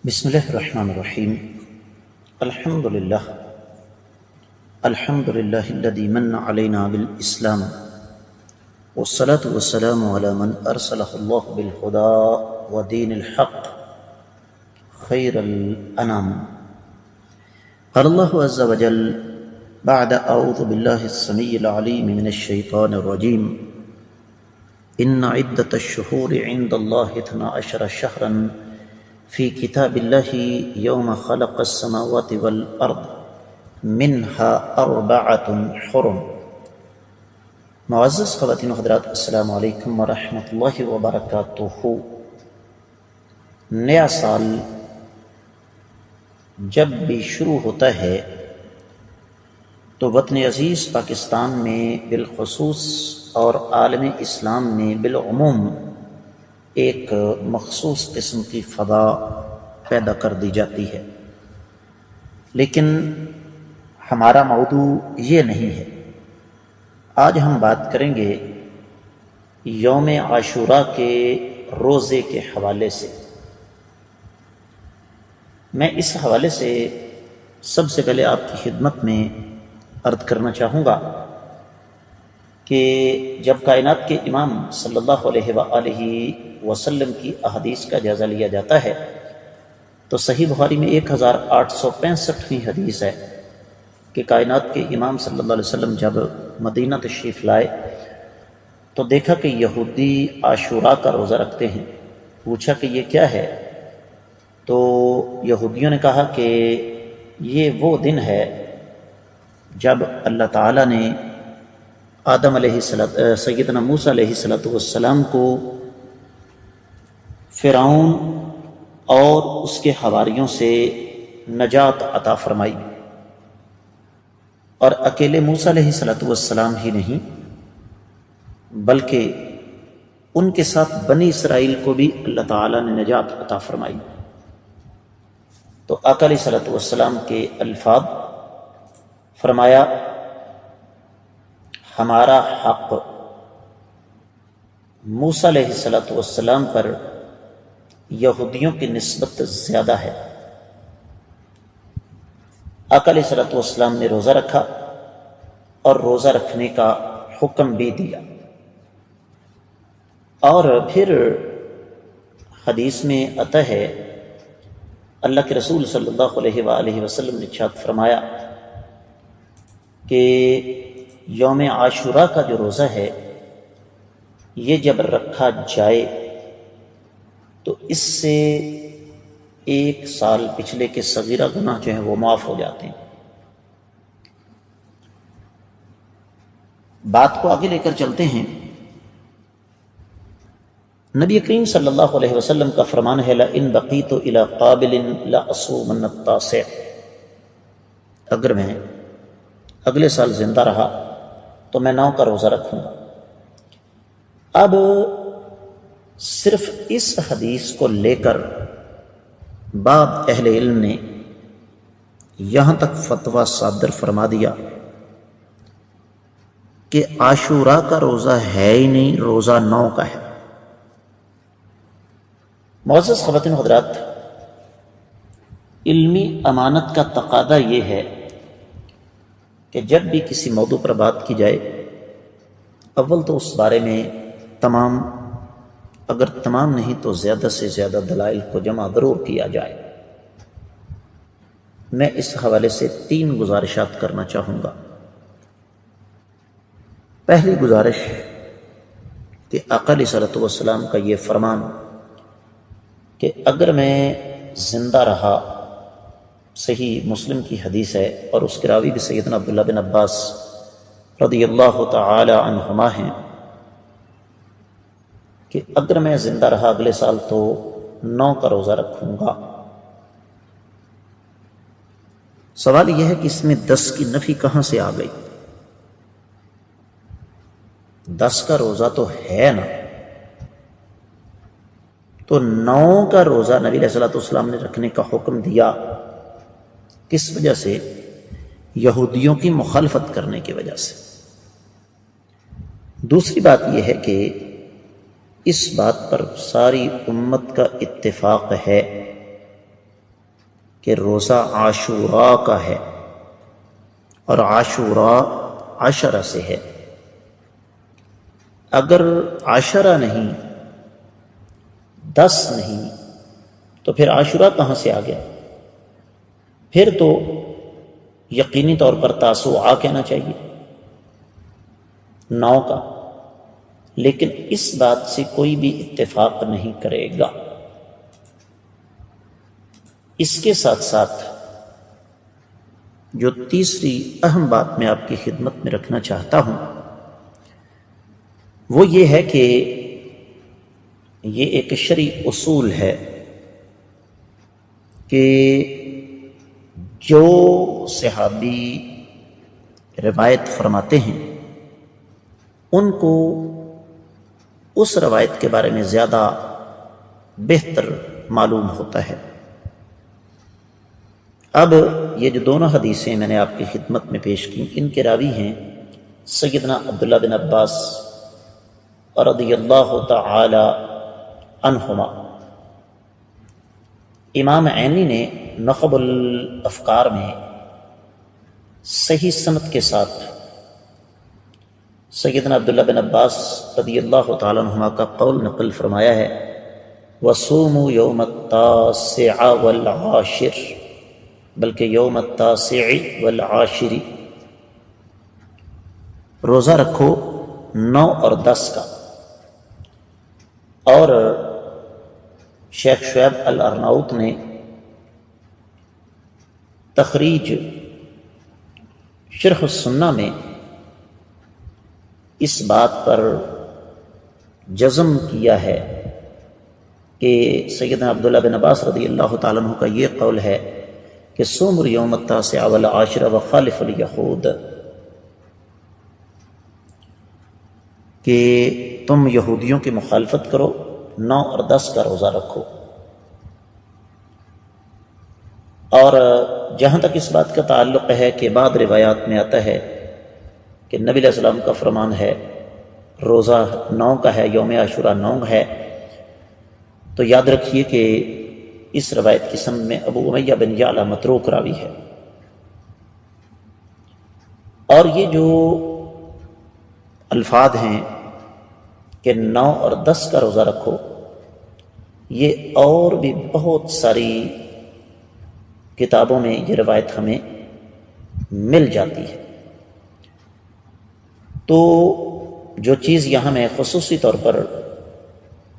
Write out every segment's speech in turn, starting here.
بسم الله الرحمن الرحيم. الحمد لله الذي من علينا بالإسلام، والصلاة والسلام على من أرسله الله بالهدى ودين الحق خير الأنام. قال الله عز وجل بعد أعوذ بالله السميع العليم من الشيطان الرجيم: إن عدة الشهور عند الله 12 شهرا في كتاب الله يوم خلق السماوات والأرض منها 4 حرم. معزز خواتین و حضرات، السلام علیکم ورحمۃ اللہ وبرکاتہ. نیا سال جب بھی شروع ہوتا ہے تو وطن عزیز پاکستان میں بالخصوص اور عالم اسلام میں بالعموم ایک مخصوص قسم کی فضا پیدا کر دی جاتی ہے، لیکن ہمارا موضوع یہ نہیں ہے. آج ہم بات کریں گے یوم عاشوراء کے روزے کے حوالے سے. میں اس حوالے سے سب سے پہلے آپ کی خدمت میں عرض کرنا چاہوں گا کہ جب کائنات کے امام صلی اللہ علیہ وآلہ وسلم کی احادیث کا جائزہ لیا جاتا ہے تو صحیح بخاری میں 1865ویں حدیث ہے کہ کائنات کے امام صلی اللہ علیہ وسلم جب مدینہ تشریف لائے تو دیکھا کہ یہودی عاشوراء کا روزہ رکھتے ہیں. پوچھا کہ یہ کیا ہے؟ تو یہودیوں نے کہا کہ یہ وہ دن ہے جب اللہ تعالیٰ نے آدم سیدنا موسیٰ علیہ السلام کو فرعون اور اس کے حواریوں سے نجات عطا فرمائی، اور اکیلے موسیٰ علیہ السلام ہی نہیں بلکہ ان کے ساتھ بنی اسرائیل کو بھی اللہ تعالیٰ نے نجات عطا فرمائی. تو آقا علیہ السلام کے الفاظ فرمایا: ہمارا حق موسیٰ علیہ السلام پر یہودیوں کی نسبت زیادہ ہے. آقا علیہ السلام نے روزہ رکھا اور روزہ رکھنے کا حکم بھی دیا. اور پھر حدیث میں آتا ہے اللہ کے رسول صلی اللہ علیہ وآلہ وسلم نے ارشاد فرمایا کہ یوم عاشوراء کا جو روزہ ہے یہ جب رکھا جائے تو اس سے 1 سال پچھلے کے صغیرہ گناہ جو ہیں وہ معاف ہو جاتے ہیں. بات کو آگے لے کر چلتے ہیں. نبی کریم صلی اللہ علیہ وسلم کا فرمان ہے: لَإِن بَقِيتُ إِلَىٰ قَابِلٍ لَأَصُومَنَّ التَّاسِعَ. اگر میں اگلے سال زندہ رہا تو میں 9 کا روزہ رکھوں گا. اب صرف اس حدیث کو لے کر بعض اہل علم نے یہاں تک فتویٰ صادر فرما دیا کہ عاشوراء کا روزہ ہے ہی نہیں، روزہ 9 کا ہے. معزز خواتین و حضرات، علمی امانت کا تقاضا یہ ہے کہ جب بھی کسی موضوع پر بات کی جائے اول تو اس بارے میں اگر تمام نہیں تو زیادہ سے زیادہ دلائل کو جمع ضرور کیا جائے. میں اس حوالے سے 3 گزارشات کرنا چاہوں گا. پہلی گزارش کہ آقا علیہ السلام کا یہ فرمان کہ اگر میں زندہ رہا، صحیح مسلم کی حدیث ہے اور اس کے راوی بھی سیدنا عبداللہ بن عباس رضی اللہ تعالی عنہما ہیں کہ اگر میں زندہ رہا اگلے سال تو 9 کا روزہ رکھوں گا. سوال یہ ہے کہ اس میں 10 کی نفی کہاں سے آ گئی؟ 10 کا روزہ تو ہے نا، تو 9 کا روزہ نبی علیہ السلام نے رکھنے کا حکم دیا. کس وجہ سے؟ یہودیوں کی مخالفت کرنے کی وجہ سے. دوسری بات یہ ہے کہ اس بات پر ساری امت کا اتفاق ہے کہ روزہ عاشوراء کا ہے، اور عاشوراء عشرہ سے ہے۔ اگر عشرہ نہیں، 10 نہیں، تو پھر عاشوراء کہاں سے آ گیا؟ پھر تو یقینی طور پر تاسوعاء کہنا چاہیے، 9 کا، لیکن اس بات سے کوئی بھی اتفاق نہیں کرے گا۔ اس کے ساتھ ساتھ جو تیسری اہم بات میں آپ کی خدمت میں رکھنا چاہتا ہوں وہ یہ ہے کہ یہ ایک شرعی اصول ہے کہ جو صحابی روایت فرماتے ہیں ان کو اس روایت کے بارے میں زیادہ بہتر معلوم ہوتا ہے۔ اب یہ جو دونوں حدیثیں میں نے آپ کی خدمت میں پیش کی، ان کے راوی ہیں سیدنا عبداللہ بن عباس رضی اللہ تعالی عنہما۔ امام عینی نے نخب الافکار میں صحیح سند کے ساتھ سیدنا عبداللہ بن عباس رضی اللہ تعالی عنہما کا قول نقل فرمایا ہے، وَصُومُوا يَوْمَ التَّاسِعَ وَالْعَاشِرِ، بلکہ یوم التاسع والعاشر، روزہ رکھو 9 اور 10 کا۔ اور شیخ شعیب الارناؤط نے تخریج شرح السنہ میں اس بات پر جزم کیا ہے کہ سیدنا عبداللہ بن عباس رضی اللہ تعالیٰ عنہ کا یہ قول ہے کہ صوم یوم التاسع والعاشر وخالف الیہود، کہ تم یہودیوں کی مخالفت کرو، 9 اور 10 کا روزہ رکھو۔ اور جہاں تک اس بات کا تعلق ہے کہ بعض روایات میں آتا ہے کہ نبی علیہ السلام کا فرمان ہے روزہ 9 کا ہے، یوم عاشوراء 9 ہے، تو یاد رکھیے کہ اس روایت کی سند میں ابو امیہ بن یعلا متروک راوی ہے۔ اور یہ جو الفاظ ہیں کہ 9 اور 10 کا روزہ رکھو، یہ اور بھی بہت ساری کتابوں میں یہ روایت ہمیں مل جاتی ہے۔ تو جو چیز یہاں میں خصوصی طور پر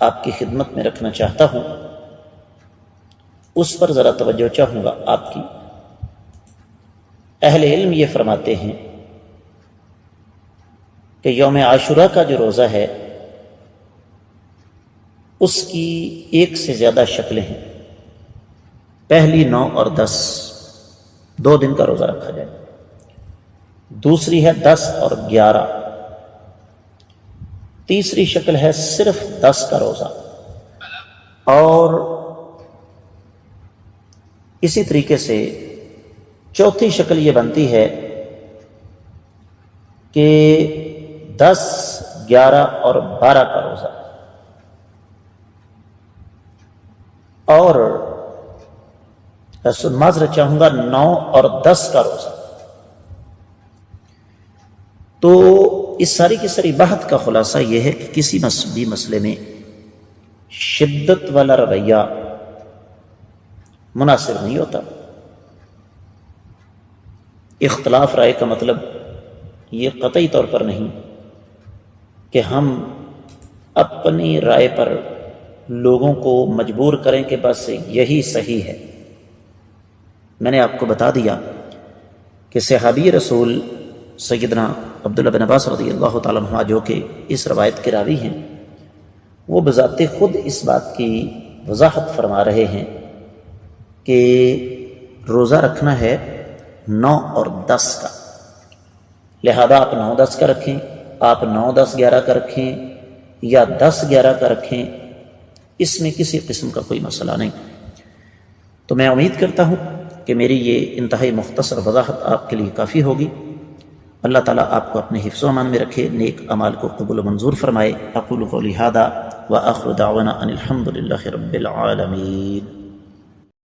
آپ کی خدمت میں رکھنا چاہتا ہوں اس پر ذرا توجہ چاہوں گا آپ کی۔ اہل علم یہ فرماتے ہیں کہ یوم عاشوراء کا جو روزہ ہے اس کی 1 سے زیادہ شکلیں ہیں۔ پہلی 9 اور 10، 2 دن کا روزہ رکھا جائے۔ دوسری ہے 10 اور 11۔ تیسری شکل ہے صرف 10 کا روزہ۔ اور اسی طریقے سے چوتھی شکل یہ بنتی ہے کہ 10، 11 اور 12 کا روزہ، اور معذرت چاہوں گا 9 اور 10 کا روزہ۔ تو اس ساری کی ساری بحث کا خلاصہ یہ ہے کہ کسی بھی مسئلے میں شدت والا رویہ مناسب نہیں ہوتا۔ اختلاف رائے کا مطلب یہ قطعی طور پر نہیں کہ ہم اپنی رائے پر لوگوں کو مجبور کریں کہ بس یہی صحیح ہے۔ میں نے آپ کو بتا دیا کہ صحابی رسول سیدنا عبداللہ بن عباس رضی اللہ تعالیٰ عنہ جو کہ اس روایت کے راوی ہیں، وہ بذات خود اس بات کی وضاحت فرما رہے ہیں کہ روزہ رکھنا ہے 9 اور 10 کا، لہذا آپ 9، 10 کا رکھیں، آپ 9، 10، 11 کا رکھیں یا 10، 11 کا رکھیں، اس میں کسی قسم کا کوئی مسئلہ نہیں۔ تو میں امید کرتا ہوں کہ میری یہ انتہائی مختصر وضاحت آپ کے لیے کافی ہوگی۔ اللہ تعالیٰ آپ کو اپنے حفظ و امان میں رکھے، نیک اعمال کو قبول و منظور فرمائے۔ اقول قولی ھذا وآخر دعوانا ان الحمد للہ رب العالمین۔